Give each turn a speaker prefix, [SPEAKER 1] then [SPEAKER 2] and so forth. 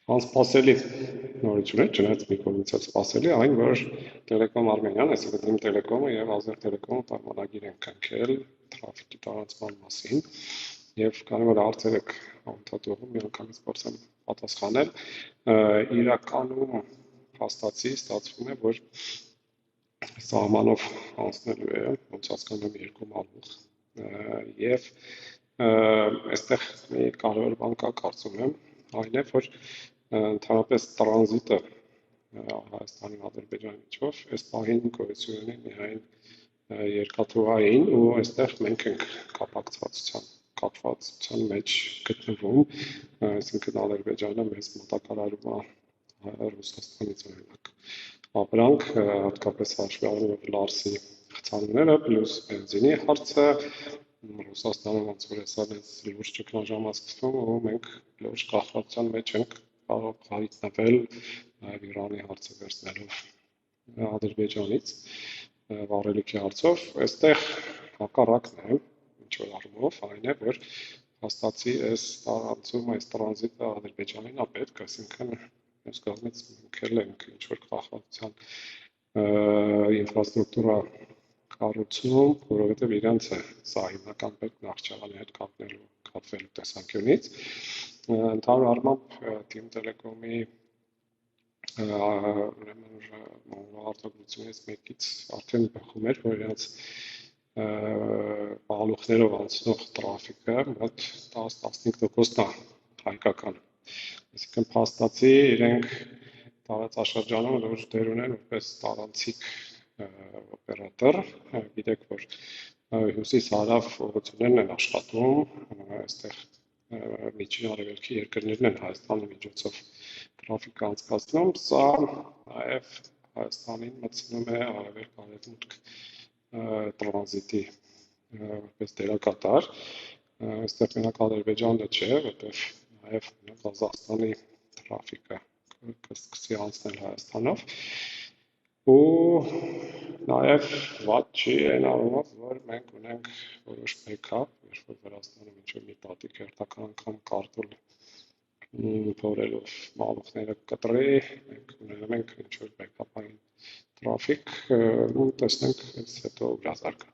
[SPEAKER 1] Անսպասելի նորություն է, չնայած մի կողմից սպասելի, այն որ Telecom Armenian, այսինքն Dream Telecom-ը եւ Azer Telecom-ը պայմանագիր են կնքել թրաֆիկի տարածման մասին եւ կարևոր հարցեր եք անդադողում միանգամից փորձեմ պատասխանել։ Իրականում փաստացի ստացվում է, որ սահմանով անցնելու է, ոնց հասկանում եմ, երկու մալուխ եւ այստեղ մի կարևոր բան կա, կարծում եմ, այն է, որ ընդհանրապես տրանզիտը Հայաստանի ու Ադրբեջանի միջով այս պահին գոյություն ունի միայն երկաթուղային ու այստեղ մենք ենք կապվածության մեջ գտնվում, այսինքն Ադրբեջանը մեզ մոտակարարում է Ռուսաստանից օրինակ ապրանք, հատկապես հաշվի առնելով Լարսի խցանները, պլյուս բենզինի հարցը, Ռուսաստանը ոնց որ հեսա լուրջ ճգնաժամ է սկսվում ու մենք լուրջ կախվածության մեջ ենք կարող հայտնվել նաև Իրանի հարցը վերցնելով Ադրբեջանից վառելիքի հարցով, այստեղ հակառակն է, ինչ որ առումով, այն է, որ փաստացի այս տարածում, այս տրանզիտը Ադրբեջանին է պետք, այսինքն այս կողմից մենք էլ ենք ինչ որ կախվածության ինֆրաստրուկտուրա կառուցում, որովհետև իրենց է սա հիմնական պետք Նախճեվանի հետ կապվելու տեսանկյունից։ Ընդհանուր առմամբ Team Telecom-ի արտադրությունից մեկից արդեն բխում էր, որ իրենց մալուխներով անցնող տրաֆիկը մոտ 10-15%-ն է հայկական։ Այսինքն փաստացի իրենք տարածաշրջանում լուրջ դեր ունեն որպես տարանցիկ օպերատոր, գիտեք, որ հյուսիս-հարավ ուղղություններն են աշխատում, այստեղ միջին արևելքի երկրներն են Հայաստանի միջոցով տրաֆիկ անցկացնում, սա նաև Հայաստանին մտցնում է արևելք-արևմուտք տրանզիտի որպես դերակատար, այստեղ մենակ Ադրբեջանը չէ, որտեղ նաև Ղազախստանի տրաֆիկը կսկսի անցնել Հայաստանով ու նաև վատ չի այն առումով, որ մենք ունենք որոշ backup, երբ որ Վրաստանում ինչ-որ մի պատիկ հերթական անգամ կարտոլ փորելով մալուխները կտրի, մենք ունենանք ինչ-որ backup-ային տրաֆիկ ու տեսնենք հետո գրազարկը։